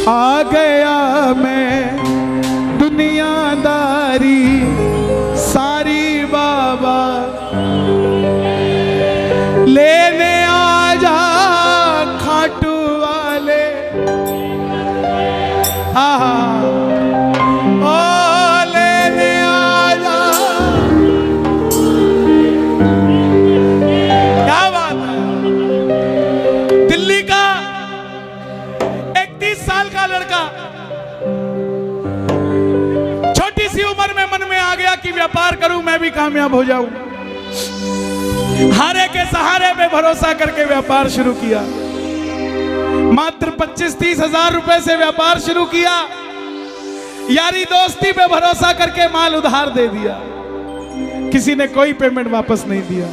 आ गया मैं दुनियादारी सारी बाबा लेने आ जा खाटू वाले। ओ लेने आ जा। क्या बात है। दिल्ली का 31 साल का लड़का छोटी सी उम्र में मन में आ गया कि व्यापार करूं, मैं भी कामयाब हो जाऊं। हारे के सहारे पे भरोसा करके व्यापार शुरू किया। मात्र 25-30 हजार रुपए से व्यापार शुरू किया। यारी दोस्ती पे भरोसा करके माल उधार दे दिया। किसी ने कोई पेमेंट वापस नहीं दिया।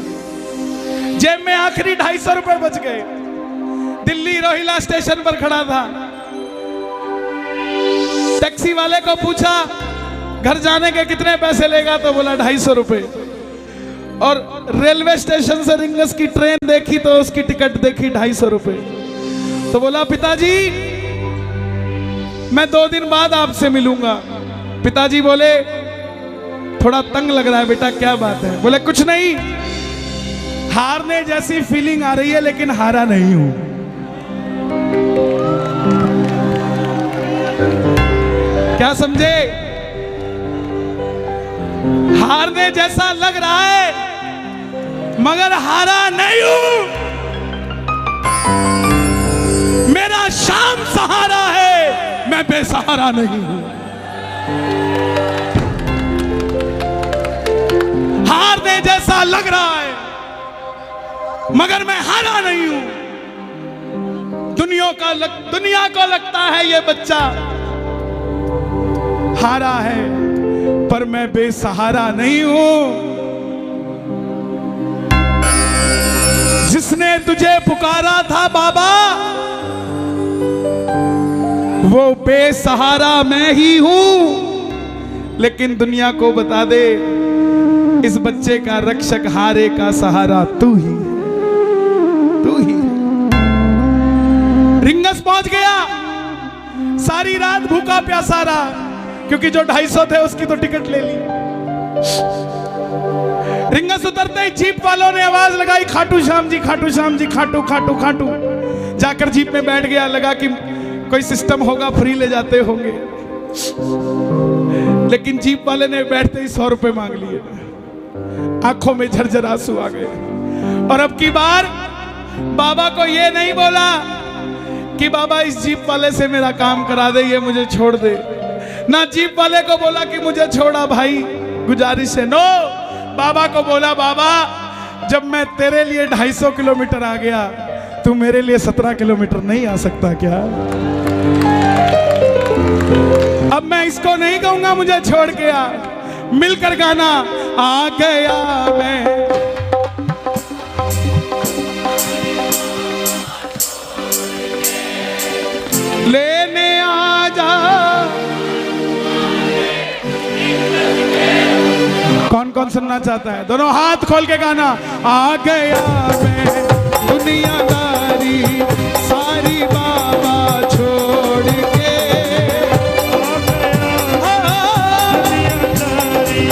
जेब में आखिरी 250 रुपए बच गए। दिल्ली रोहिला स्टेशन पर खड़ा था। टैक्सी वाले को पूछा घर जाने के कितने पैसे लेगा, तो बोला 250 रुपए। और रेलवे स्टेशन से रिंगस की ट्रेन देखी तो उसकी टिकट देखी 250 रुपए। तो बोला पिताजी मैं 2 दिन बाद आपसे मिलूंगा। पिताजी बोले थोड़ा तंग लग रहा है बेटा, क्या बात है? बोले कुछ नहीं, हारने जैसी फीलिंग आ रही है लेकिन हारा नहीं हूं। क्या समझे? हारने जैसा लग रहा है मगर हारा नहीं हूं। मेरा शाम सहारा है, मैं बेसहारा नहीं हूं। हारने जैसा लग रहा है मगर मैं हारा नहीं हूं। दुनिया को लगता है ये बच्चा हारा है, पर मैं बेसहारा नहीं हूं। जिसने तुझे पुकारा था बाबा वो बेसहारा मैं ही हूं। लेकिन दुनिया को बता दे इस बच्चे का रक्षक हारे का सहारा तू ही है, तू ही। रिंगस पहुंच गया। सारी रात भूखा प्यासा रहा क्योंकि जो 250 थे उसकी तो टिकट ले ली। रिंगस उतरते ही जीप वालों ने आवाज लगाई खाटू श्याम जी, खाटू श्याम जी, खाटू खाटू खाटू। जाकर जीप में बैठ गया। लगा कि कोई सिस्टम होगा, फ्री ले जाते होंगे। लेकिन जीप वाले ने बैठते ही 100 रुपए मांग लिए। आंखों में झरझर आंसू आ गए। और अब की बार बाबा को ये नहीं बोला कि बाबा इस जीप वाले से मेरा काम करा दे, ये मुझे छोड़ दे। ना जीप वाले को बोला कि मुझे छोड़ा भाई, गुजारिश है। नो, बाबा को बोला बाबा जब मैं तेरे लिए 250 किलोमीटर आ गया, तू मेरे लिए 17 किलोमीटर नहीं आ सकता क्या? अब मैं इसको नहीं कहूंगा मुझे छोड़ के आ। मिलकर गाना आ गया मैं। लेने आ जा। कौन कौन सुनना चाहता है? दोनों हाथ खोल के गाना। आ गया मैं दुनियादारी सारी बाबा छोड़ के। दुनियादारी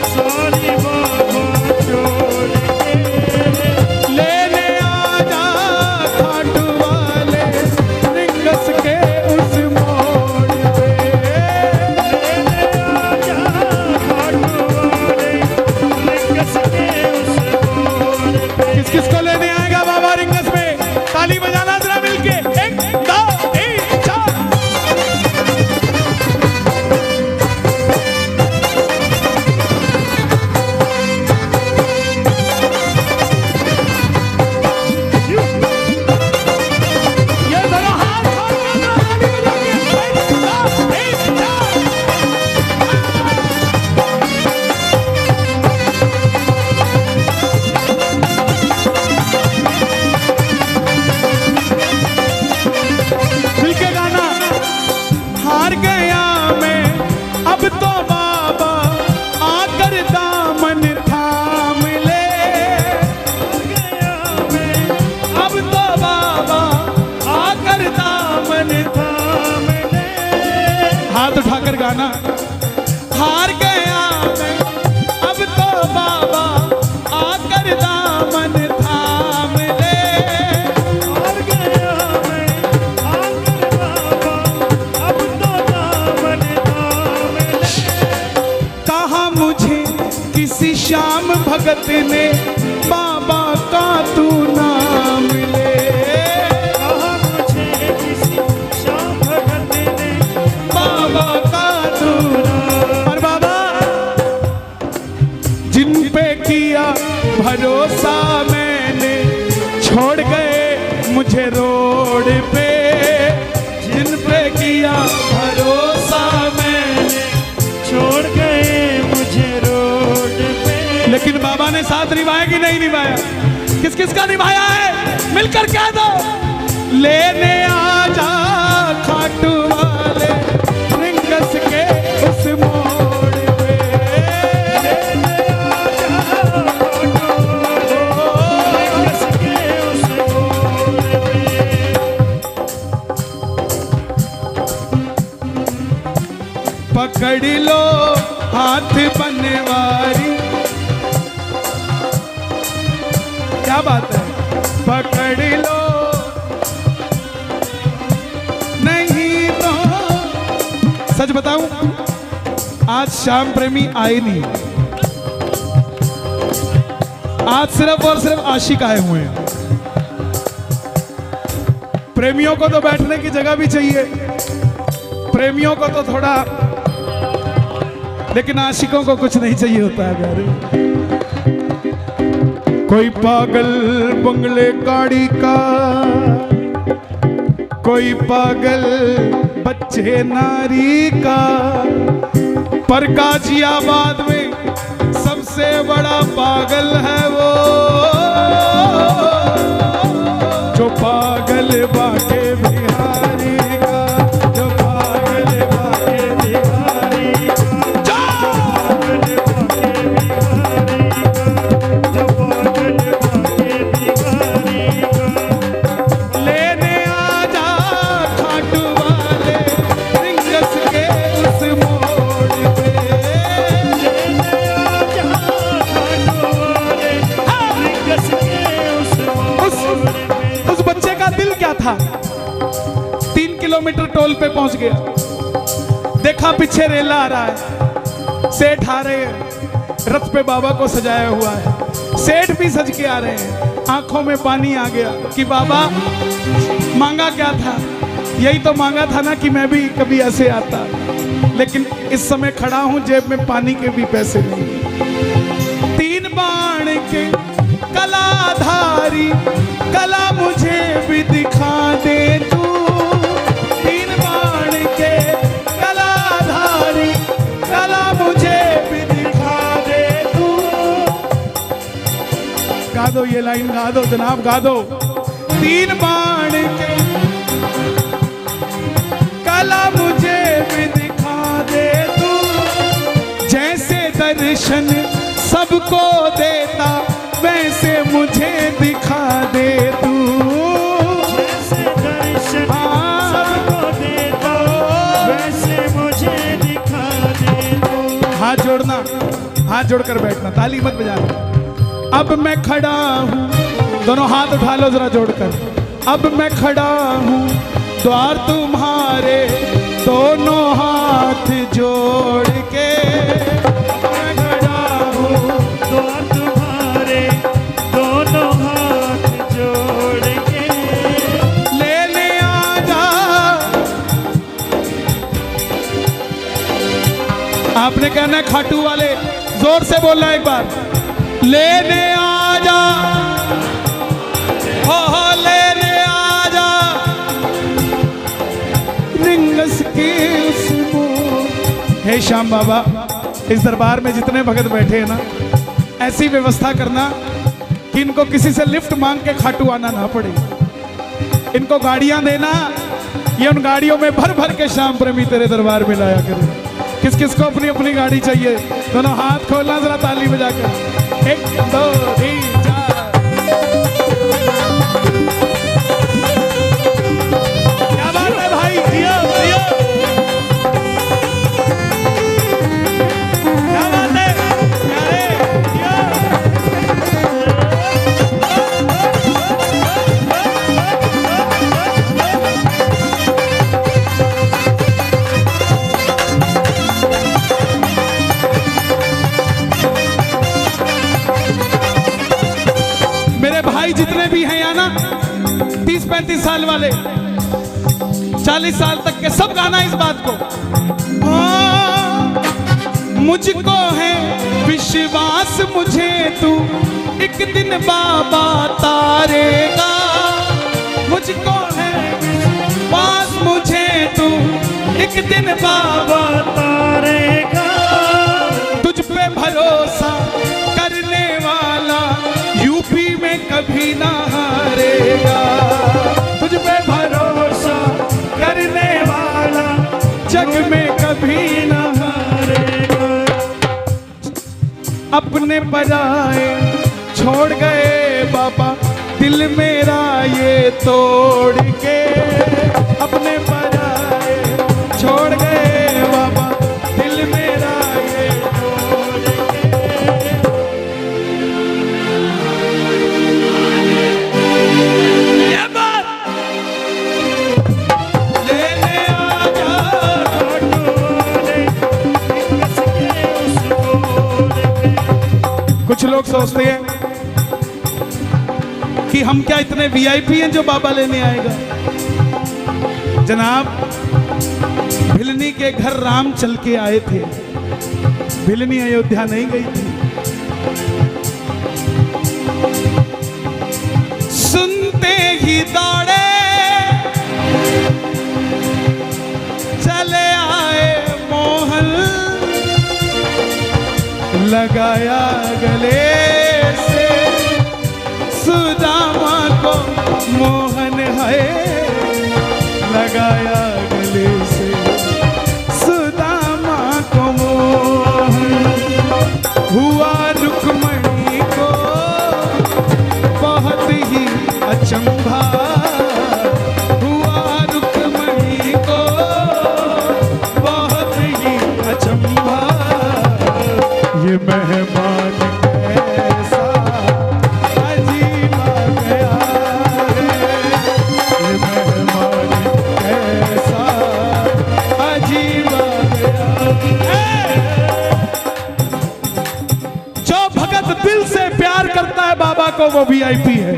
सारी बाबा छोड़ के। लेने आ जा खाटू वाले रिंगस के उस मोड़ पे। लेने आ जा खाटू वाले रिंगस के उस मोड़ पे। किस किस को लेने आएगा बाबा रिंगस में? ताली बजाना। हाथ उठाकर गाना। हार गया मैं अब तो बाबा आकर दामन थाम ले। हार गया मैं आकर बाबा अब तो दामन थाम ले। कहा मुझे किसी श्याम भगत ने बाबा का तू नाम ले। कहा मुझे किसी श्याम भगत ने बाबा का तू नाम। और बाबा जिन पे किया भरोसा मैंने छोड़ गए मुझे रोड पे। जिन पे किया भरोसा मैंने छोड़ गए मुझे रोड पे। लेकिन बाबा ने साथ निभाया कि नहीं निभाया? किस किस का निभाया है मिलकर कह दो। लेने आजा खाटू वाले रिंगस के उस मोड़ पे। लेने आजा रिंगस के उस मोड़ पे। पकड़ लो हाथ बनवारी। क्या बात है? पकड़ लो नहीं तो सच बताऊं आज श्याम प्रेमी आए नहीं। आज सिर्फ और सिर्फ आशिक आए हुए हैं। प्रेमियों को तो बैठने की जगह भी चाहिए, प्रेमियों को तो थोड़ा, लेकिन आशिकों को कुछ नहीं चाहिए होता है यार। कोई पागल बंगले गाड़ी का, कोई पागल बच्चे नारी का, पर गाजियाबाद में सबसे बड़ा पागल है वो जो पागल बाके बिहारी का, जो पागल बाके बिहारी का, पागल बाके बिहारी का, जो पागल बाके बिहारी का। लेने आजा खाटू वाले रिंगस के उस मोड़ पे। लेने आजा खाटू वाले रिंगस के उस मोड़ पे। उस बच्चे का दिल क्या था? 3 किलोमीटर टोल पे पहुंच गया, देखा पीछे रेला आ रहा है, सेठ आ रहे हैं, रथ पे बाबा को सजाया हुआ है, सेठ भी सज के आ रहे हैं। आंखों में पानी आ गया कि बाबा मांगा क्या था? यही तो मांगा था ना कि मैं भी कभी ऐसे आता, लेकिन इस समय खड़ा हूं जेब में पानी के भी पैसे नहीं। 3 बाण के कलाधारी कला मुझे भी दिखा दे तू। 3 बाण के कलाधारी कला मुझे भी दिखा दे तू। गा दो ये लाइन, गा दो जनाब, गा दो। 3 बाण के कला मुझे भी दिखा दे तू। जैसे दर्शन सबको देता वैसे मुझे दिखा दे तू। जैसे दर्शन सबको देता वैसे मुझे दिखा दे तू। हाथ जोड़ना, हाथ जोड़कर बैठना, ताली मत बजाना। अब मैं खड़ा हूँ, दोनों हाथ उठा लो जरा जोड़कर। अब मैं खड़ा हूँ द्वार तुम्हारे दोनों हाथ जोड़ के। मैं खड़ा हूँ द्वार तुम्हारे दोनों हाथ जोड़ के। लेने आजा। आपने कहना है खाटू वाले, जोर से बोलना एक बार। लेने आजा, हो लेने आजा रिंगस के उस मोड़। हे श्याम बाबा, इस दरबार में जितने भगत बैठे हैं ना, ऐसी व्यवस्था करना कि इनको किसी से लिफ्ट मांग के खाटू आना ना पड़े। इनको गाड़ियां देना, ये उन गाड़ियों में भर भर के श्याम प्रेमी तेरे दरबार में लाया करे। किस किस को अपनी अपनी गाड़ी चाहिए? दोनों हाथ खोलना जरा ताली बजाकर। 1 2 3 4। क्या बात है भाई, जियो जियो। 30-35 साल वाले, 40 साल तक के सब गाना इस बात को। मुझको है विश्वास मुझे तू एक दिन बाबा तारेगा, मुझको है विश्वास मुझे तू एक दिन बाबा तारेगा। तुझ पे भरोसा करने वाला यूपी में कभी ना हारेगा, तुझ पे भरोसा करने वाला जग में कभी ना हारेगा। अपने पराए छोड़ गए बाबा दिल मेरा ये तोड़ के, अपने पराए छोड़ गए बाबा दिल मेरा ये तोड़ के। ये बात लेने आजा कुछ लोग सोचते हैं कि हम क्या इतने वीआईपी हैं जो बाबा लेने आएगा। जनाब, भिलनी के घर राम चल के आए थे, भिलनी अयोध्या नहीं गई थी। सुनते ही दौड़े चले आए मोहन, लगाया गले से सुदामा को मोहन है, लगाया गले से सुदामा को मोहन। हुआ रुक्मणी को बहुत ही अचंभा, हुआ रुक्मणी को बहुत ही अचंभा। ये मेहमान कैसा अजीब आ गया है, ये मेहमान कैसा अजीब आ गया है। जो भगत दिल से प्यार करता है बाबा को वो वीआईपी है।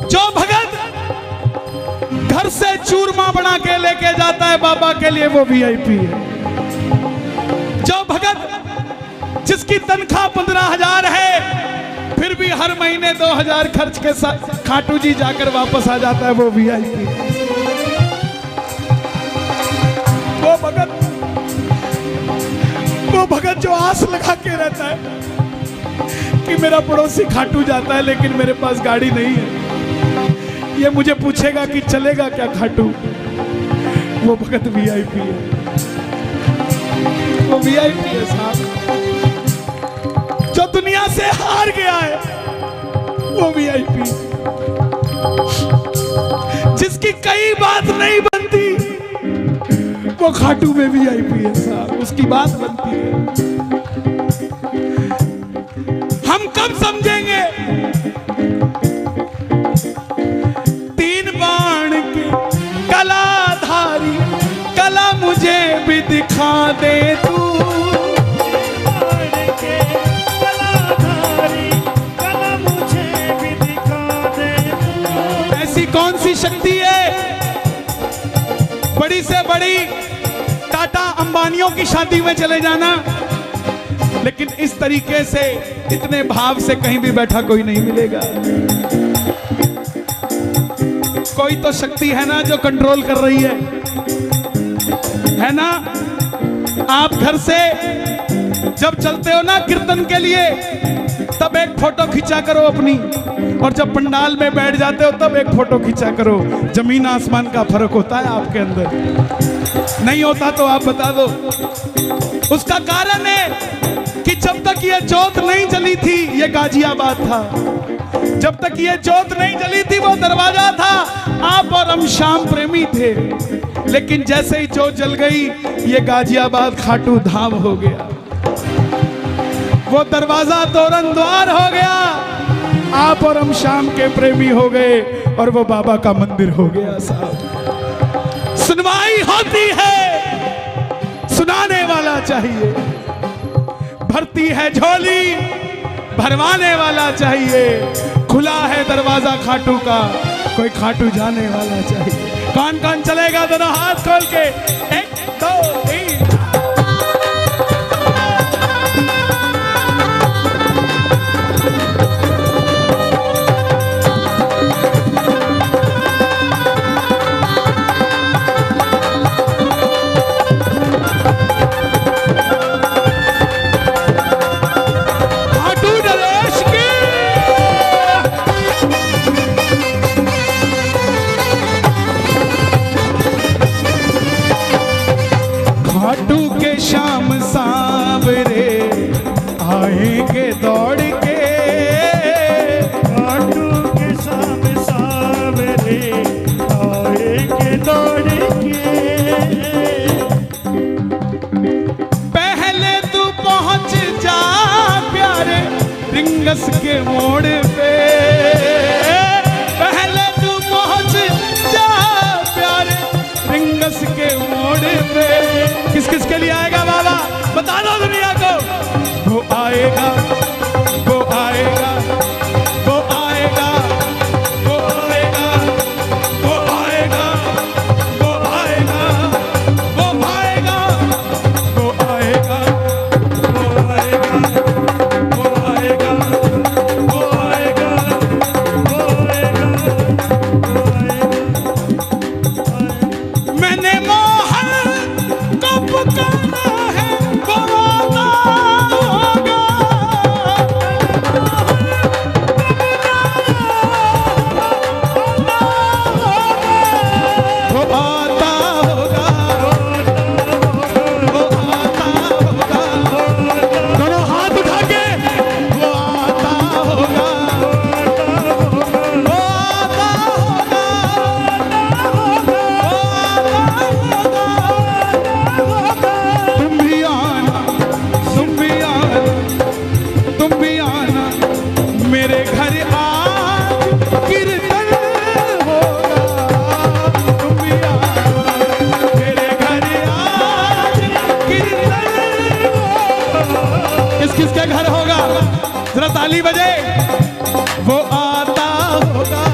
जो भगत घर से चूरमा बना के लेके जाता है बाबा के लिए वो वीआईपी है। जो भगत जिसकी तनख्वाह 15,000 है फिर भी हर महीने 2,000 खर्च के साथ खाटू जी जाकर वापस आ जाता है वो वीआईपी। वो भगत जो आस लगा के रहता है कि मेरा पड़ोसी खाटू जाता है लेकिन मेरे पास गाड़ी नहीं है, ये मुझे पूछेगा कि चलेगा क्या खाटू, वो भगत वीआईपी है, वो वीआईपी है साहब। जो दुनिया से हार गया है वो वीआईपी, जिसकी कई बात नहीं बनती वो खाटू में वीआईपी है साहब, उसकी बात बनती है। हम कब समझेंगे 3 बाण की कलाधारी कला मुझे भी दिखा दे तू, ऐसी कौन सी शक्ति है बड़ी से बड़ी टाटा अंबानियों की शादी में चले जाना, लेकिन इस तरीके से इतने भाव से कहीं भी बैठा कोई नहीं मिलेगा। कोई तो शक्ति है ना जो कंट्रोल कर रही है ना। आप घर से जब चलते हो ना कीर्तन के लिए तब एक फोटो खींचा करो अपनी, और जब पंडाल में बैठ जाते हो तब एक फोटो खींचा करो। जमीन आसमान का फर्क होता है आपके अंदर, नहीं होता तो आप बता दो। उसका कारण है कि जब तक ये जोत नहीं जली थी ये गाजियाबाद था, जब तक ये जोत नहीं जली थी वो दरवाजा था, आप और हम श्याम प्रेमी थे, लेकिन जैसे ही जोत जल गई ये गाजियाबाद खाटू धाम हो गया, वो दरवाजा तोरण द्वार हो गया, आप और हम श्याम के प्रेमी हो गए और वो बाबा का मंदिर हो गया साहब। सुनवाई होती है, सुनाने वाला चाहिए, भरती है झोली भरवाने वाला चाहिए। खुला है दरवाजा खाटू का, कोई खाटू जाने वाला चाहिए। कौन कौन चलेगा? दोनों हाथ खोल के 1 2 3। खाटू के शाम सांवरे आएंगे दौड़ के, खाटू के शाम सांवरे आएंगे दौड़ के। पहले तू पहुंच जा प्यारे रिंगस के मोड़ पे, पहले तू पहुंच जा प्यारे रिंगस के मोड़ पे। किस किस के लिए आएगा बाबा? बता दो दुनिया को। वो आएगा, वो आएगा, वो आएगा, वो आएगा, वो आएगा, वो आएगा, वो आएगा, वो आएगा, वो आएगा, वो आएगा, वो आएगा, वो आएगा, वो आएगा। मैंने मोहन को पुकारा है, वो आता होगा, वो आता होगा, वो आता होगा। दोनों हाथ उठा के वो आता होगा, वो आता होगा, तुम भी आना, तुम भी आना, तुम भी आना मेरे घर आज कीर्तन होगा। तुम भी आना मेरे घर आज कीर्तन होगा। किस किस के घर होगा? जरा ताली बजे। वो आता होगा,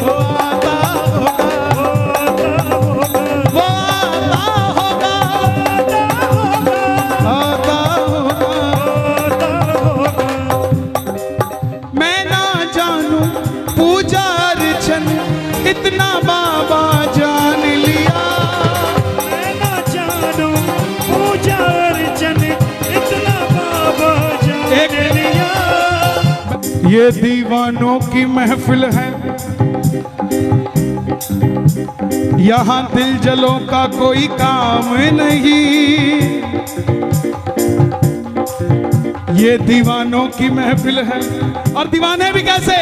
वो आता होगा, वो आता होगा, आता होगा। मैं ना जानू पूजा अर्चन इतना बाबा जान लिया, मैं ना जानू पूजा अर्चन इतना बाबा जान लिया। ये दीवानों की महफिल है, यहाँ दिल जलों का कोई काम नहीं। ये दीवानों की महफिल है, और दीवाने भी कैसे?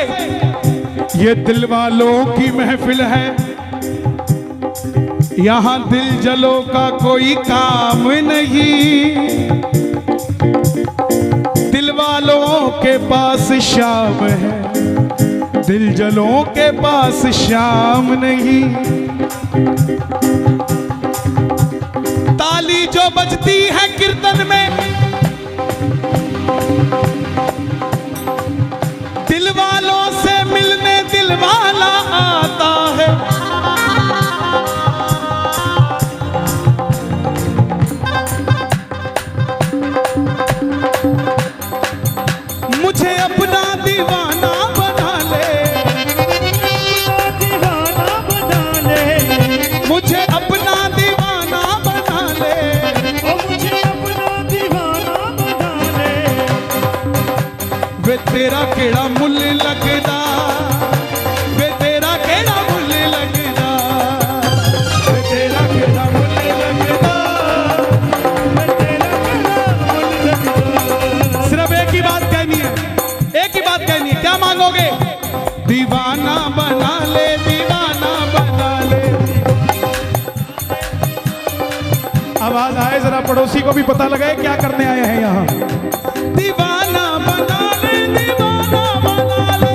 ये दिल वालों की महफिल है, यहाँ दिल जलों का कोई काम नहीं। दिल वालों के पास शाम है, दिल जलों के पास शाम नहीं। ताली जो बजती है कीर्तन में, दिल वालों से मिलने दिल वाला आता है। मुझे अपना दीवाना बना ले, दीवाना बना ले, मुझे अपना दीवाना बना ले, ओ मुझे अपना दीवाना बना ले। वे तेरा केड़ा मुल लगदा, वे तेरा केड़ा मुल लगदा, वे तेरा केड़ा मुल लगदा, मैं तेरा केड़ा मुल लगदा। सिर्फ एक ही बात कहनी है, एक ही बात कहनी है। क्या मांगोगे? दीवाना बना ले, दीवाना बना ले। आवाज आए जरा, पड़ोसी को भी पता लगे क्या करने आए हैं यहाँ। दीवाना बना ले, दीवाना बना ले,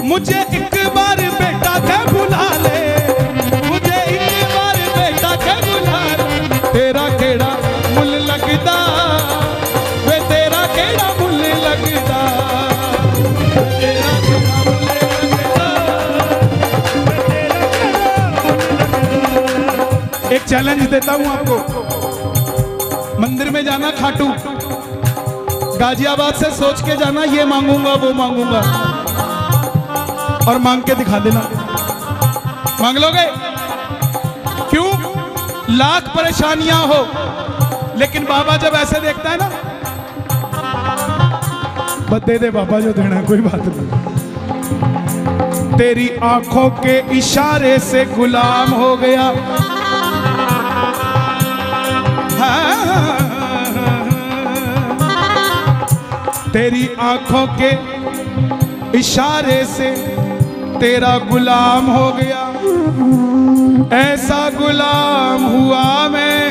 मुझे एक बार बेटा के बुला ले, मुझे एक बार बेटा के बुला ले। तेरा केड़ा मुल लगदा, चैलेंज देता हूं आपको, मंदिर में जाना खाटू, गाजियाबाद से सोच के जाना ये मांगूंगा वो मांगूंगा, और मांग के दिखा देना। मांग लोगे? क्यों? लाख परेशानियां हो, लेकिन बाबा जब ऐसे देखता है ना, बस दे दे बाबा जो देना है, कोई बात नहीं। तेरी आंखों के इशारे से गुलाम हो गया, तेरी आंखों के इशारे से तेरा गुलाम हो गया, ऐसा गुलाम हुआ मैं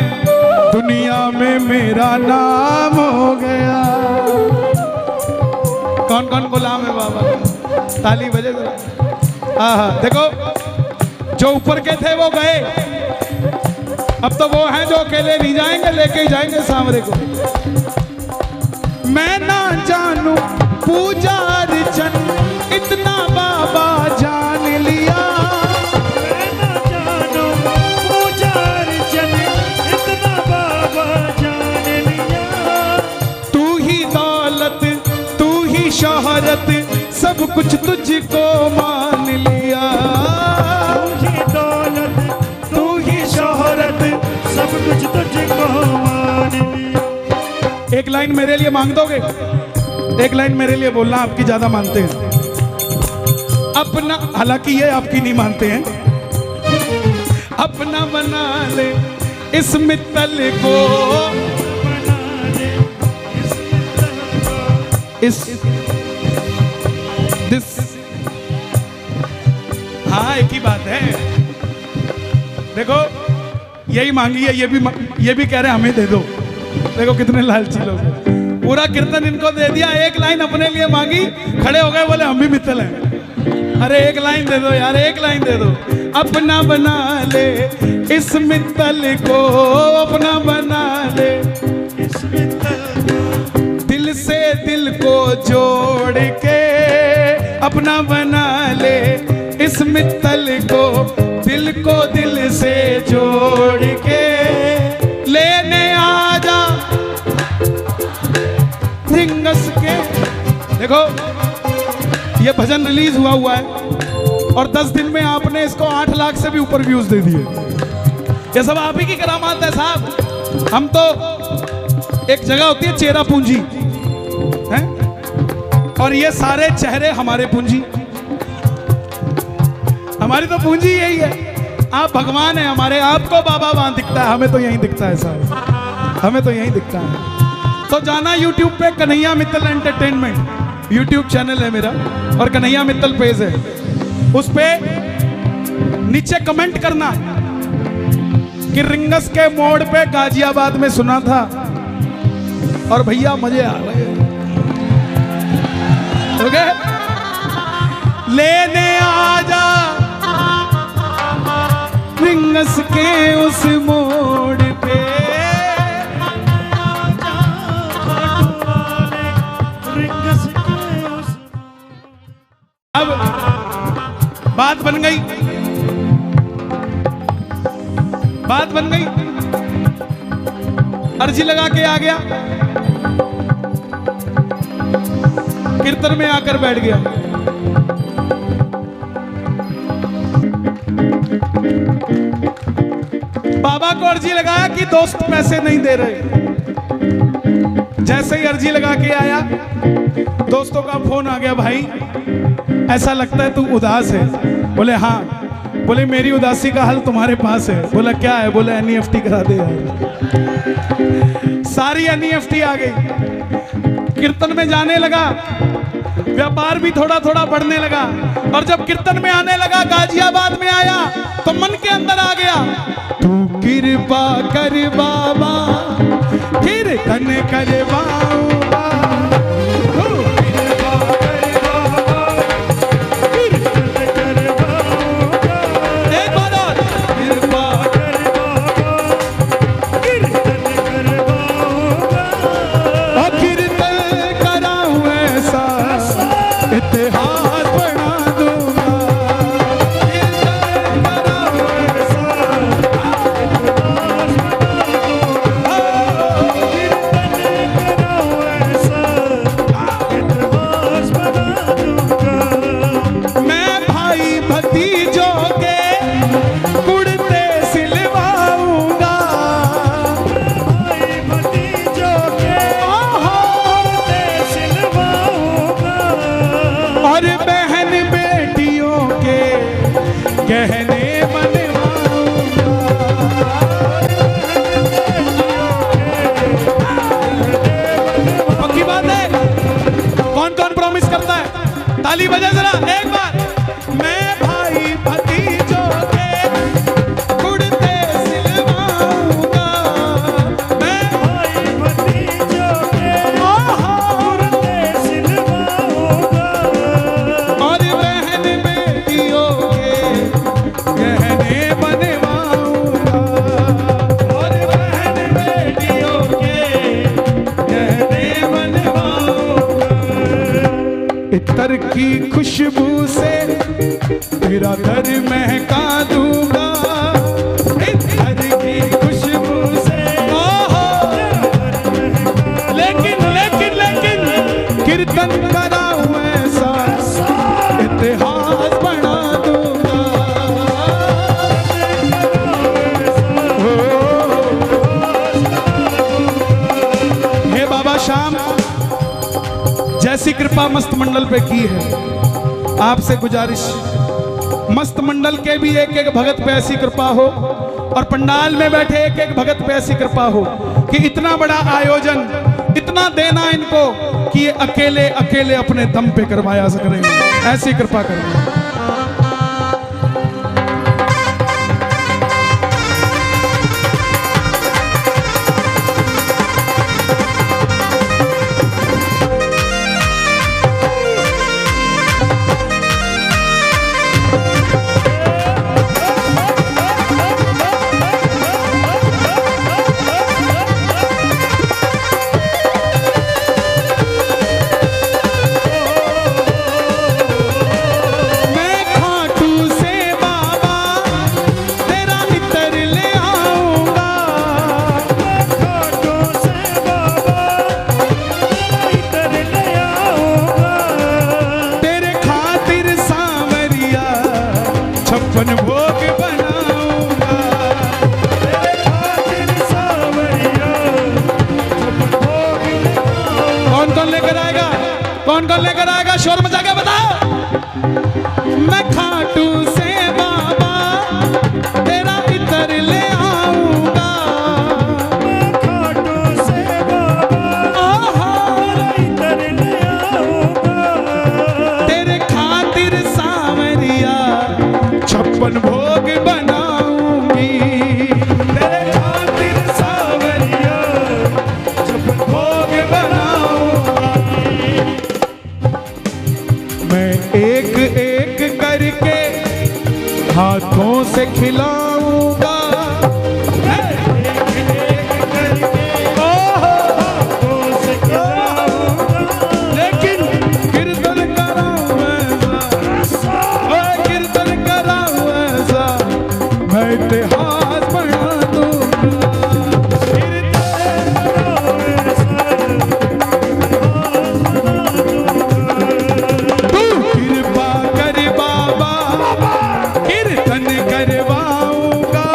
दुनिया में मेरा नाम हो गया। कौन कौन गुलाम है बाबा? ताली बजे जरा। देखो, जो ऊपर के थे वो गए, अब तो वो हैं जो अकेले नहीं जाएंगे, लेके ही जाएंगे सांवरे को। मैं ना जानू पूजा अर्चन इतना बाबा जान लिया, मैं ना जानू पूजा अर्चन इतना बाबा जान लिया। तू ही दौलत तू ही शोहरत सब कुछ तुझको मान लिया, तू ही दौलत तू ही शोहरत सब कुछ तुझको मान लिया। एक लाइन मेरे लिए मांग दोगे? एक लाइन मेरे लिए बोलना, आपकी ज्यादा मानते हैं अपना, हालांकि ये आपकी नहीं मानते हैं। अपना बना ले इस मित्तल को, बना ले इस मित्तल को, इस दिस, हाँ एक ही बात है। देखो यही मांगी है, ये भी कह रहे हैं हमें दे दो। देखो कितने लालची लोग हैं। पूरा कीर्तन इनको दे दिया, एक लाइन अपने लिए मांगी, खड़े हो गए, बोले हम भी मित्तल हैं। अरे एक लाइन दे दो यार, एक लाइन दे दो। अपना बना ले इस मित्तल को, अपना बना ले इस मित्तल को, दिल से दिल को जोड़ के, अपना बना ले इस मित्तल को, दिल को दिल से जोड़ के लेने आजा रिंगस के। देखो ये भजन रिलीज हुआ है और 10 दिन में आपने इसको 8 लाख से भी ऊपर व्यूज दे दिए। ये सब आप ही की करामात है साहब। हम तो, एक जगह होती है चेहरा पूंजी है, और ये सारे चेहरे हमारे पूंजी, हमारी तो पूंजी यही है। आप भगवान हैं हमारे, आपको बाबा वहां दिखता है, हमें तो यहीं दिखता है साहब, हमें तो यहीं दिखता है। तो जाना YouTube पे, Kanhaiya Mittal entertainment YouTube channel है मेरा, और कन्हैया मित्तल पेज है, उस पे नीचे कमेंट करना कि रिंगस के मोड़ पे गाजियाबाद में सुना था और भैया मजे आ गए। ओके, लेने आजा रिंगस के उस मोड़ पे, अब बात बन गई, बात बन गई। अर्जी लगा के आ गया, कीर्तन में आकर बैठ गया। बाबा को अर्जी लगाया कि दोस्त पैसे नहीं दे रहे। जैसे ही अर्जी लगा के आया, दोस्तों का फोन आ गया, भाई ऐसा लगता है तू उदास है। बोले हाँ। बोले मेरी उदासी का हल तुम्हारे पास है। बोला क्या है? बोले NEFT करा दे यार। सारी NEFT आ गई। कीर्तन में जाने लगा, व्यापार भी थोड़ा थोड़ा बढ़ने लगा, और जब कीर्तन में आने लगा, गाजियाबाद में आया, तो मन के अंदर आ गया, तू कृपा कर बाबा, कीर्तन करवाऊंगा। और बहन बेटियों के गहने बनवाऊंगा। पक्की बात है। कौन कौन प्रॉमिस करता है? ताली बजा जरा एक बार। मैं भाई भतीजों के कुर्ते सिलवाऊंगा। मैं भाई भतीजों के कुर्ते सिलवाऊंगा। और बहन बेटियों के गहने बनवाऊंगा। और बहन बेटियों के गहने बनवाऊंगा। इत्तर की खुशबू से तेरा घर महका दूंगा। इत्तर की खुशबू से लेकिन लेकिन लेकिन कीर्तन कराऊं ऐसा इतिहास बना दूंगा। हे बाबा श्याम, जैसी कृपा मस्त मंडल पे की है, आपसे गुजारिश मस्त मंडल के भी एक एक भगत पे ऐसी कृपा हो और पंडाल में बैठे एक एक भगत पे ऐसी कृपा हो कि इतना बड़ा आयोजन, इतना देना इनको कि ये अकेले अकेले अपने दम पे करवाया सकें। ऐसी कृपा करें। छप्पन भोग बनाऊंगा। कौन कौन लेकर आएगा? कौन कौन लेकर आएगा? शोर मचा के बताओ। मैं खाटू से बाबा तेरा इतर ले आऊंगा। मैं खाटू से बाबा इतर ले आऊंगा। तेरे खातिर सांवरिया छप्पन भोग बनाऊंगी। तेरे खातिर सांवरिया छप्पन भोग बनाऊंगी। मैं एक एक करके हाथों से खिलाऊंगा। लेकिन कीर्तन कराऊं ऐसा, कीर्तन कराऊं ऐसा, मैं इतिहास बना दूंगा। तू कृपा कर बाबा, कीर्तन करवाऊंगा।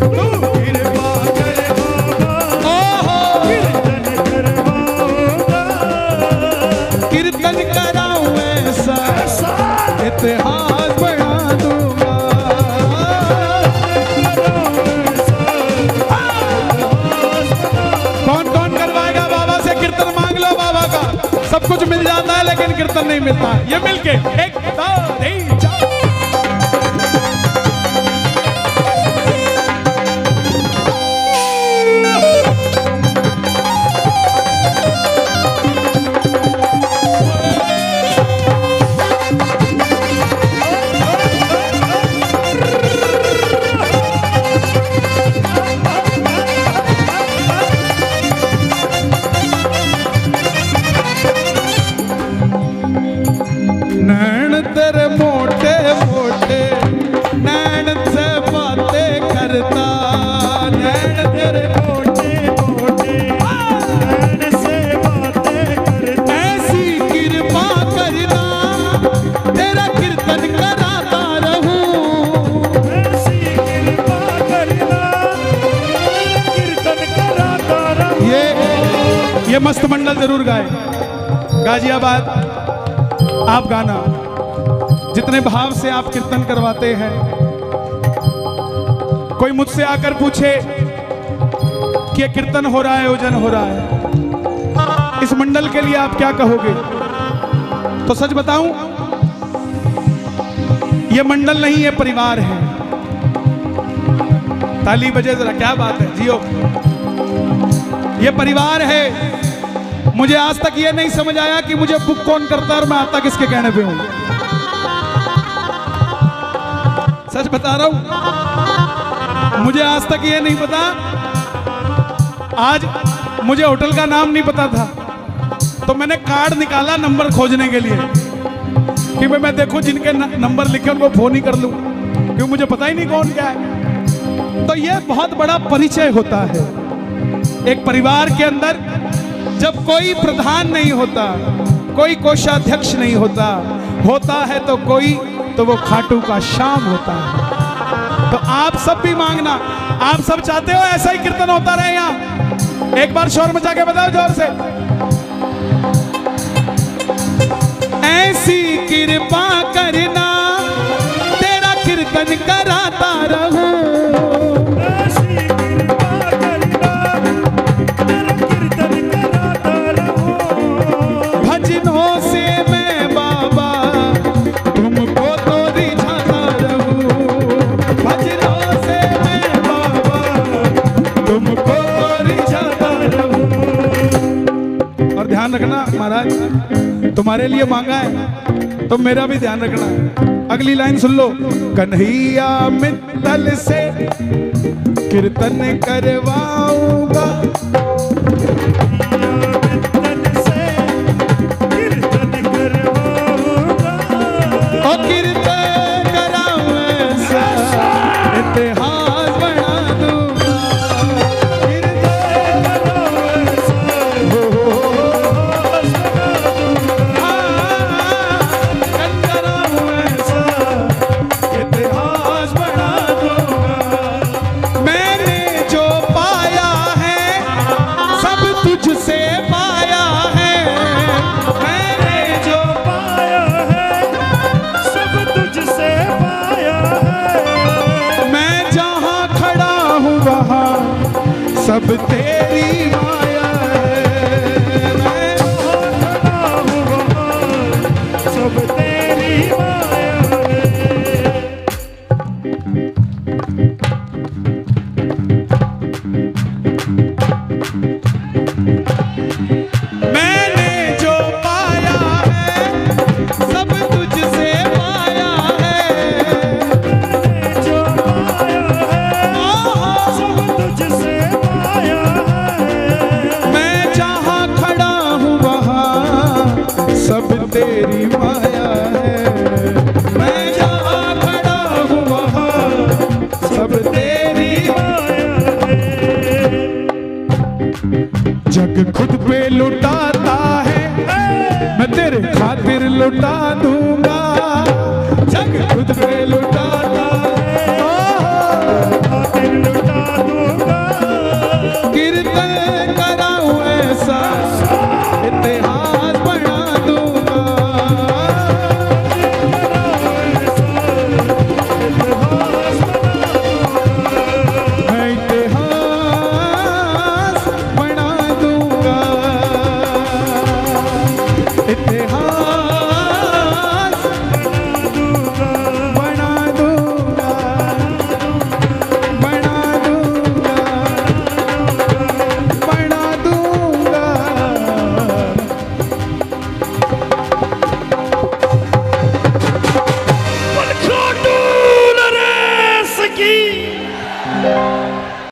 तू कृपा कर बाबा, कीर्तन कराऊं ऐसा, इतिहास बना दूंगा। कौन कौन करवाएगा बाबा से कीर्तन? मांग लो बाबा का, सब कुछ मिल जाता है लेकिन कीर्तन नहीं मिलता। ये मिलके एक दो तीन चार। नैन तेरे मोटे मोटे, नैन से बातें करता। नैन तेरे मोटे मोटे, नैन से बातें करता। ऐसी कृपा करना तेरा कीर्तन कराता रहूं। ऐसी कृपा करना कीर्तन कराता रहूं। ये मस्त मंडल जरूर गाए। गाजियाबाद आप गाना, जितने भाव से आप कीर्तन करवाते हैं। कोई मुझसे आकर पूछे कि ये कीर्तन हो रहा है, आयोजन हो रहा है, इस मंडल के लिए आप क्या कहोगे? तो सच बताऊं, ये मंडल नहीं, ये परिवार है। ताली बजे जरा, क्या बात है, जियो। ये परिवार है। मुझे आज तक ये नहीं समझ आया कि मुझे बुक कौन करता है और मैं आता किसके कहने पे हूं। सच बता रहा हूं, मुझे आज तक ये नहीं पता। आज मुझे होटल का नाम नहीं पता था, तो मैंने कार्ड निकाला नंबर खोजने के लिए कि मैं देखूं जिनके नंबर लिखे उनको फोन ही कर लूं, क्योंकि मुझे पता ही नहीं कौन क्या है। तो ये बहुत बड़ा परिचय होता है एक परिवार के अंदर। जब कोई प्रधान नहीं होता, कोई कोषाध्यक्ष नहीं होता, होता है तो कोई, तो वो खाटू का श्याम होता है। तो आप सब भी मांगना, आप सब चाहते हो ऐसा ही कीर्तन होता रहे यहाँ? एक बार शोर मचा के बताओ जोर से। ऐसी कृपा करना तेरा कीर्तन कराता रहूं, ऐसी कृपा करना तेरा कीर्तन कराता रहूं। भजनों से मैं बाबा तुमको तो रिझाता रहूं, भजनों से मैं बाबा तुमको तो रिझाता रहूं। और ध्यान रखना महाराज, तुम्हारे लिए मांगा है तो मेरा भी ध्यान रखना है। अगली लाइन सुन लो। कन्हैया मित्तल से कीर्तन करवाऊंगा, मित्तल से कीर्तन करवाऊंगा। और कीर्तन कराऊं ऐसा इतिहास बना दूंगा, कीर्तन कराऊं ऐसा इतिहास बना दूंगा। मैंने जो पाया है सब तुझसे पाया है, मैंने जो पाया है सब तुझसे पाया है। मैं जहां खड़ा हूं वहां सब तेरी माया है, मैं खड़ा हूँ वहाँ सब तेरी माया है। मैंने जो पाया है सब तुझसे पाया है, जो पाया है सब तुझसे पाया है। मैं जहां खड़ा हूं वहां सब तेरी माया है, मैं जहां खड़ा हूं वहां सब तेरी माया है। जग खुद पे लुटाता है, मैं तेरे खातिर लुटा दूंगा। जग खुद पे लुटाता है, खातिर लुटा दूंगा। कीर्तन